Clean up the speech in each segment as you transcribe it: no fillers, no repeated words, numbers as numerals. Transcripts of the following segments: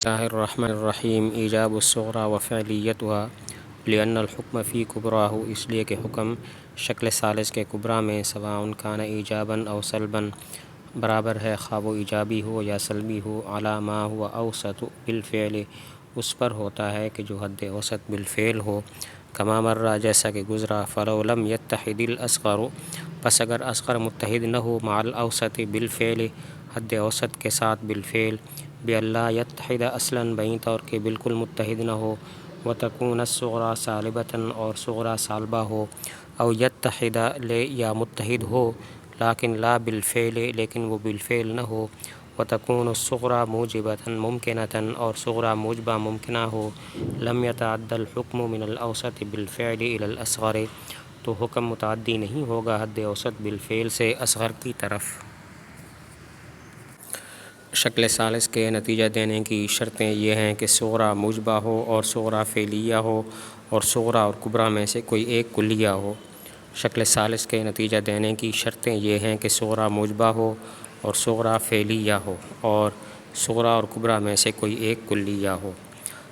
الله الرحمن الرحیم ایجاب الصغرى وفعلیتها لأن الحکم فی کبراہ، اس لیے کہ حکم شکل ثالث کے کبرا میں سواء کان ایجابا او سلبا برابر ہے، خواہ وہ ایجابی ہو یا سلبی ہو، علی ما هو اوسط بالفعل، اس پر ہوتا ہے کہ جو حد اوسط بالفعل ہو، کما مرہ جیسا کہ گزرا، فلو لم یتحد الاصغر، پس اگر اصغر متحد نہ ہو مع الاوسط بالفعل، حد اوسط کے ساتھ بالفعل، بِأَلَّا یتحد اصلا، بئیں طور کہ بالکل متحد نہ ہو، وتکون الصغریٰ سالبۃ، اور صغریٰ سالبہ ہو، او یتحد یا متحد ہو لیکن لا بالفعل، لیکن وہ بالفعل نہ ہو، وتکون الصغریٰ موجبۃ ممکنۃ، اور صغریٰ موجبہ ممکنہ ہو، لم یتعد الحکم من الاوسط بالفعل الی الاصغر، تو حکم متعدی نہیں ہوگا حد اوسط بالفعل سے اصغر کی طرف۔ شکل ثالث کے نتیجہ دینے کی شرطیں یہ ہیں کہ صغریٰ موجبہ ہو اور صغریٰ فعلیہ ہو، اور صغریٰ اور کبریٰ میں سے کوئی ایک کلیہ ہو۔ شکل ثالث کے نتیجہ دینے کی شرطیں یہ ہیں کہ صغریٰ موجبہ ہو اور صغریٰ فعلیہ ہو، اور صغریٰ اور کبریٰ میں سے کوئی ایک کلیہ ہو۔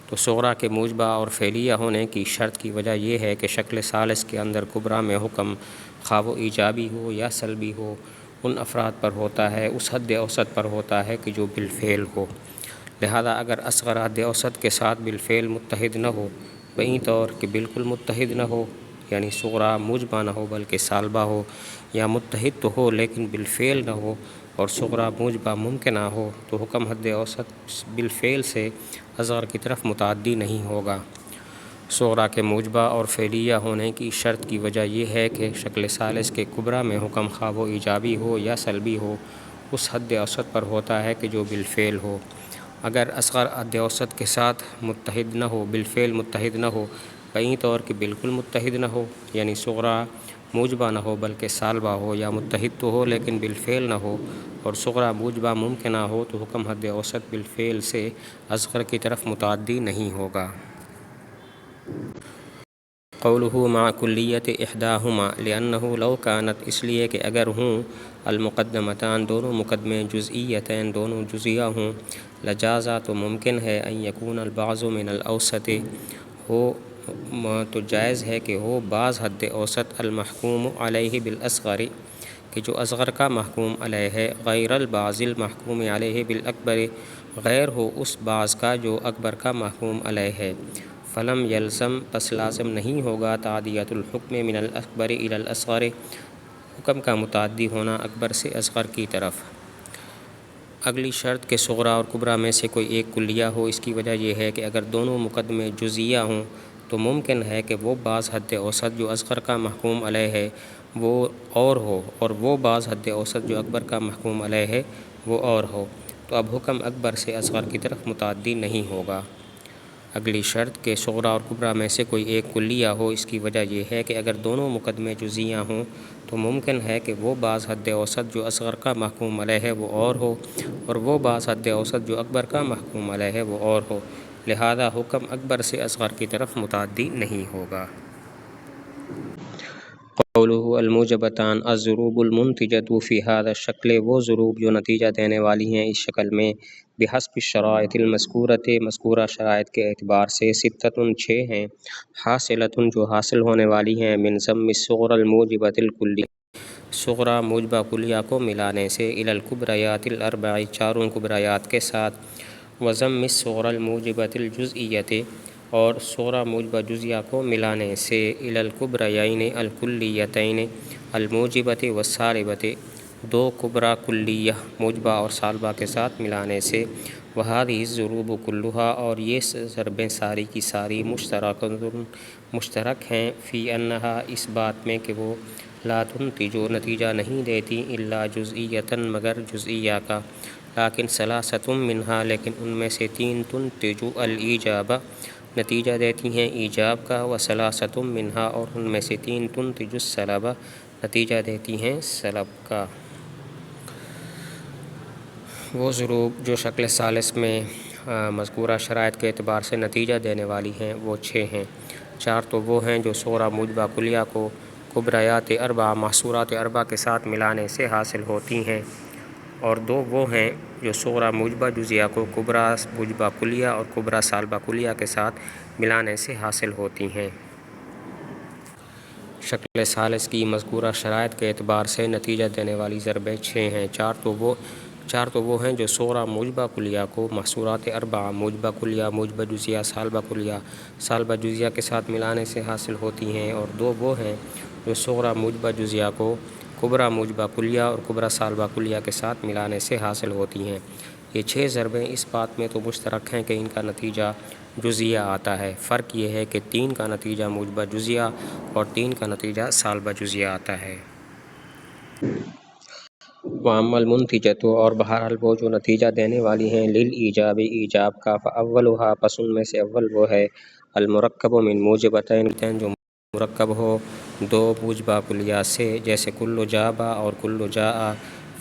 تو صغریٰ کے موجبہ اور فعلیہ ہونے کی شرط کی وجہ یہ ہے کہ شکل ثالث کے اندر کبریٰ میں حکم خواہ وہ ایجابی ہو یا سلبی ہو، ان افراد پر ہوتا ہے، اس حد اوسط پر ہوتا ہے کہ جو بالفعل ہو۔ لہذا اگر اصغر حد اوسط کے ساتھ بالفعل متحد نہ ہو، بئیں طور کہ بالکل متحد نہ ہو، یعنی صغریٰ موجبہ نہ ہو بلکہ سالبہ ہو، یا متحد تو ہو لیکن بالفعل نہ ہو، اور صغریٰ موجبہ ممکنہ ہو، تو حکم حد اوسط بالفعل سے اصغر کی طرف متعدی نہیں ہوگا۔ صغریٰ کے موجبہ اور فعلیہ ہونے کی شرط کی وجہ یہ ہے کہ شکل ثالث کے کبریٰ میں حکم خواہ وہ ایجابی ہو یا سلبی ہو، اس حد اوسط پر ہوتا ہے کہ جو بالفعل ہو۔ اگر اصغر حد اوسط کے ساتھ متحد نہ ہو، بالفعل متحد نہ ہو، بئیں طور کہ بالکل متحد نہ ہو، یعنی صغریٰ موجبہ نہ ہو بلکہ سالبہ ہو، یا متحد تو ہو لیکن بالفعل نہ ہو، اور صغریٰ موجبہ ممکنہ ہو، تو حکم حد اوسط بالفعل سے اصغر کی طرف متعدی نہیں ہوگا۔ قولہ مع کلیت احداہما لأنہ لو کانت، اس لیے کہ اگر ہوں المقدمتان، دونوں مقدمے، جزئیتین، دونوں جزیہ ہوں، لجازا، تو ممکن ہے، ان یکون البعض من الاوسط، ہو تو جائز ہے کہ ہو بعض حد اوسط المحکوم علیہ بالاصغر، کہ جو اصغر کا محکوم علیہ ہے، غیر البعض المحکوم علیہ بالاکبر، غیر ہو اس بعض کا جو اکبر کا محکوم علیہ ہے، فلم یلزم، پس لازم نہیں ہوگا، تعدیت الحکم من الاکبر الی الاصغر، حکم کا متعدی ہونا اکبر سے اصغر کی طرف۔ اگلی شرط کہ صغریٰ اور کبریٰ میں سے کوئی ایک کلیہ ہو، اس کی وجہ یہ ہے کہ اگر دونوں مقدمے جزیہ ہوں تو ممکن ہے کہ وہ بعض حد اوسط جو اصغر کا محکوم علیہ ہے وہ اور ہو، اور وہ بعض حد اوسط جو اکبر کا محکوم علیہ ہے وہ اور ہو، تو اب حکم اکبر سے اصغر کی طرف متعدی نہیں ہوگا۔ اگلی شرط کہ صغریٰ اور کبریٰ میں سے کوئی ایک کلیہ ہو، اس کی وجہ یہ ہے کہ اگر دونوں مقدمے جزیہ ہوں تو ممکن ہے کہ وہ بعض حد اوسط جو اصغر کا محکوم علیہ ہے وہ اور ہو، اور وہ بعض حد اوسط جو اکبر کا محکوم علیہ ہے وہ اور ہو، لہذا حکم اکبر سے اصغر کی طرف متعدی نہیں ہوگا۔ قولہ الموجبتان الضروب المنتجۃ فی ھذا الشکل، وہ ضروب جو نتیجہ دینے والی ہیں اس شکل میں، بحسب الشرائط المذکورۃ، مذکورہ شرائط کے اعتبار سے، ستۃ، 6 ہیں، حاصلۃ، جو حاصل ہونے والی ہیں، من ضم الصغری الموجبۃ الکلیہ، صغریٰ موجبہ کلیہ کو ملانے سے، الی الکبریات الاربع، چاروں کبریات کے ساتھ، وضم الصغری الموجبۃ الجزئیۃ، اور صغریٰ موجبہ جزیہ کو ملانے سے، الی الکبریین الکلیتین الموجبۃ والسالبۃ، 2 کبریٰ کلیہ موجبہ اور سالبہ کے ساتھ ملانے سے، وہذہ الضروب کلھا، اور یہ ضربیں ساری کی ساری، مشترک ہیں، فی انہا، اس بات میں کہ وہ لا تنتج، نتیجہ نہیں دیتی، الا جزئیۃ، مگر جزئیہ کا، لیکن ثلاثۃ منہا، لیکن ان میں سے 3 تنتج الایجاب، نتیجہ دیتی ہیں ایجاب کا، وثلاثۃ منہا، اور ان میں سے 3 تنتج السلب، نتیجہ دیتی ہیں سلب کا۔ وہ ضروب جو شکل ثالث میں مذکورہ شرائط کے اعتبار سے نتیجہ دینے والی ہیں وہ 6 ہیں۔ 4 تو وہ ہیں جو صغریٰ موجبہ کلیہ کو کبریات اربع، محصورات اربع کے ساتھ ملانے سے حاصل ہوتی ہیں، اور دو وہ ہیں جو صغریٰ موجبہ جزیہ کو کبریٰ موجبہ کلیہ اور کبریٰ سالبہ کلیہ کے ساتھ ملانے سے حاصل ہوتی ہیں۔ شکل ثالث کی مذکورہ شرائط کے اعتبار سے نتیجہ دینے والی ضربیں 6 ہیں۔ چار تو وہ ہیں جو صغریٰ موجبہ کلیہ کو محصورات اربعہ موجبہ کلیہ، موجبہ جزیہ، سالبہ کلیہ، سالبہ جزیہ کے ساتھ ملانے سے حاصل ہوتی ہیں، اور دو وہ ہیں جو صغریٰ موجبہ جزیہ کو کبریٰ موجبہ کلیہ اور کبریٰ سالبہ کلیہ کے ساتھ ملانے سے حاصل ہوتی ہیں۔ یہ 6 ضربیں اس بات میں تو مشترک ہیں کہ ان کا نتیجہ جزیہ آتا ہے، فرق یہ ہے کہ 3 کا نتیجہ موجبہ جزیہ اور 3 کا نتیجہ سالبہ جزیہ آتا ہے۔ وَأَمَّا الْمُنْتِجَةُ اور بہرحال وہ جو نتیجہ دینے والی ہیں للایجاب ایجاب کا، فاولھا پس ان میں سے اول وہ ہے المرکب من موجبتین جو مرکب ہو 2 موجبہ کلیہ سے، جیسے کل جابا اور کل جاء،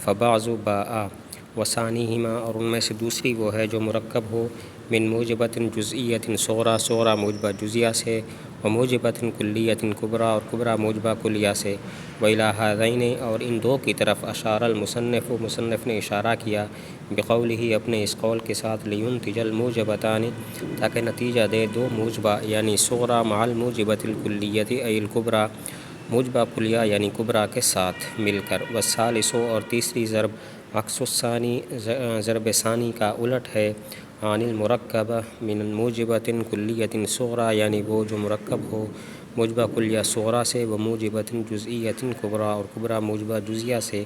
فبعض باء، وثانیہما اور ان میں سے دوسری وہ ہے جو مرکب ہو من موجبۃ جزئیۃ صغریٰ صغریٰ موجبہ جزیہ سے، وموجبۃ کلیۃ کبریٰ اور کبریٰ موجبہ کلیہ سے، وإلی ھذین اور ان دو کی طرف اشار المصنف مصنف نے اشارہ کیا بقولہ اپنے اس قول کے ساتھ لینتج الموجبتان تاکہ نتیجہ دے 2 موجبہ یعنی صغریٰ مع الموجبۃ الکلیۃ ای الکبریٰ موجبہ کلیہ یعنی کبریٰ کے ساتھ مل کر، والثالث اور تیسری ضرب عکس الثانی ضرب ثانی کا الٹ ہے، عن المرکب من موجبۃ کلیۃ صغریٰ یعنی وہ جو مرکب ہو موجبہ کلیہ صغریٰ سے، وموجبۃ جزئیۃ کبریٰ اور کبریٰ موجبہ جزیہ سے،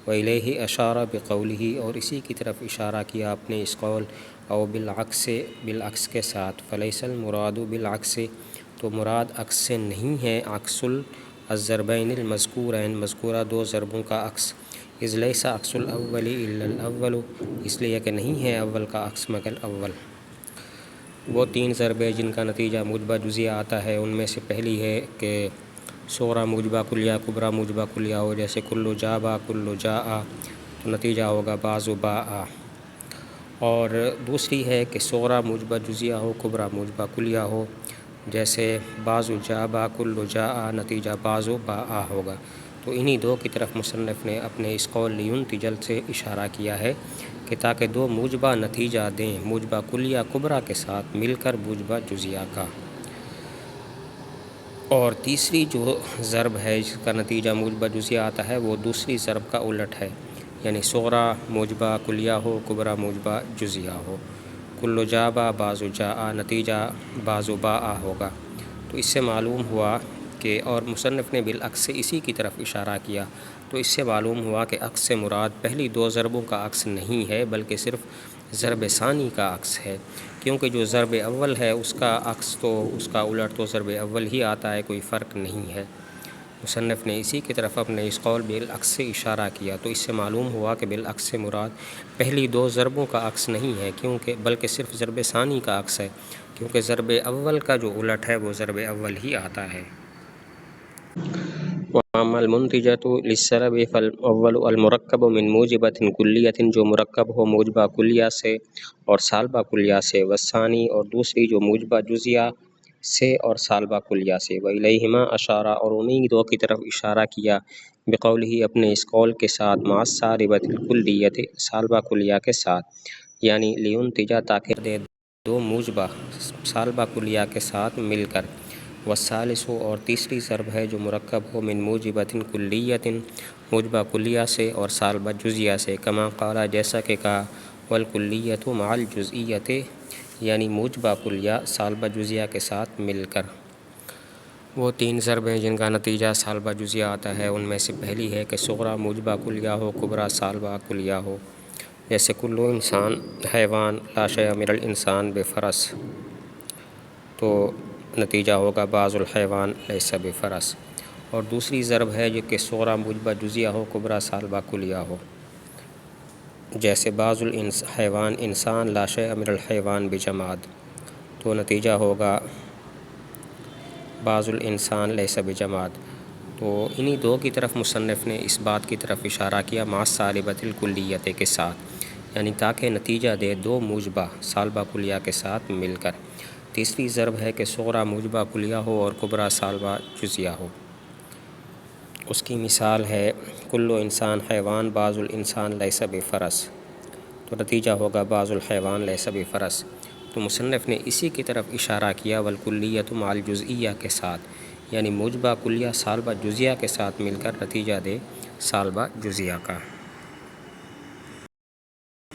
وإلیہ اشار بقولہ اور اسی کی طرف اشارہ کیا اپنے اس قول، او بالعکس کے ساتھ، فلیس المراد بالعکس تو مراد عکس سے نہیں ہے، عکس الضربین المذکورین مذکورہ 2 ضربوں کا عکس، اذ لیس عکس الاول الا الاول اس لیے کہ نہیں ہے اول کا عکس مگر اول۔ وہ 3 ضربیں جن کا نتیجہ موجبہ جزیہ آتا ہے ان میں سے پہلی ہے کہ صغریٰ موجبہ کلیہ کبریٰ موجبہ کلیہ ہو، جیسے کل جابا کل جاء تو نتیجہ ہوگا بعض باء، اور دوسری ہے کہ صغریٰ موجبہ جزیہ ہو کبریٰ موجبہ کلیہ ہو، جیسے بعض جابا کل جاء نتیجہ بعض باء ہوگا۔ تو انہی 2 کی طرف مصنف نے اپنے اس قول لینتجل سے اشارہ کیا ہے کہ تاکہ 2 موجبہ نتیجہ دیں موجبہ کلیہ کبریٰ کے ساتھ مل کر موجبہ جزیہ کا، اور تیسری جو ضرب ہے جس کا نتیجہ موجبہ جزیہ آتا ہے وہ دوسری ضرب کا الٹ ہے، یعنی صغریٰ موجبہ کلیہ ہو کبریٰ موجبہ جزیہ ہو، کل جابا بعض جاء نتیجہ بعض باء ہوگا۔ تو اس سے معلوم ہوا کہ، اور مصنف نے بالعکس سے اسی کی طرف اشارہ کیا، تو اس سے معلوم ہوا کہ عکس سے مراد پہلی 2 ضربوں کا عکس نہیں ہے بلکہ صرف ضرب ثانی کا عکس ہے، کیونکہ جو ضرب اول ہے اس کا عکس تو اس کا الٹ تو ضرب اول ہی آتا ہے، کوئی فرق نہیں ہے۔ مصنف نے اسی کی طرف اپنے اس قول بالعکس سے اشارہ کیا، تو اس سے معلوم ہوا کہ بالعکس سے مراد پہلی 2 ضربوں کا عکس نہیں ہے بلکہ صرف ضرب ثانی کا عکس ہے، کیونکہ ضرب اول کا جو الٹ ہے وہ ضرب اول ہی آتا ہے۔ وَأَمَّا الْمُنْتِجَةُ لِلسَّرَبِ فَالْأَوَّلُ الْمُرَكَّبُ مِنْ مُوجِبَةٍ كُلِّيَّةٍ جو مرکب ہو موجبہ کلیہ سے اور سالبہ کلیہ سے، والثانی اور دوسری جو موجبہ جزیہ سے اور سالبہ کلیہ سے، وإلیہما اشارہ اور انہی 2 کی طرف اشارہ کیا بقولہ اپنے اس قول کے ساتھ مع السالبۃ الکلیۃ سالبہ کلیہ کے ساتھ، یعنی لینتج تاکہ دے 2 موجبہ سالبہ کلیہ کے ساتھ مل کر، والثالث اور تیسری ضرب ہے جو مرکب ہو من موجبۃ کلیۃ موجبہ کلیہ سے اور سالبہ جزیہ سے، کما قال جیسا کہ کہا، والکلیۃ مع الجزئیۃ یعنی موجبہ کلیہ سالبہ جزیہ کے ساتھ مل کر۔ وہ 3 ضربیں جن کا نتیجہ سالبہ جزیہ آتا ہے ان میں سے پہلی ہے کہ صغریٰ موجبہ کلیہ ہو کبریٰ سالبہ کلیہ ہو، جیسے کل انسان حیوان لا شیء من الانسان بفرس تو نتیجہ ہوگا بعض الحیوان لیس بفرس، اور دوسری ضرب ہے جو کہ صغریٰ موجبہ جزیہ ہو کبریٰ سالبہ کلیہ ہو، جیسے بعض الحیوان انسان لا شیء من الحیوان بجماد تو نتیجہ ہوگا بعض الانسان لیس بجماد۔ تو انہی 2 کی طرف مصنف نے اس بات کی طرف اشارہ کیا مع السالبۃ الکلیۃ کے ساتھ، یعنی تاکہ نتیجہ دے 2 موجبہ سالبہ کلیہ کے ساتھ مل کر۔ تیسری ضرب ہے کہ صغریٰ موجبہ کلیہ ہو اور کبریٰ سالبہ جزیہ ہو، اس کی مثال ہے کلو انسان حیوان بعض الانسان لیس بفرس، تو نتیجہ ہوگا بعض الحیوان لیس بفرس۔ تو مصنف نے اسی کی طرف اشارہ کیا والکلیۃ مع الجزئیہ کے ساتھ، یعنی موجبہ کلیہ سالبہ جزیہ کے ساتھ مل کر نتیجہ دے سالبہ جزیہ کا۔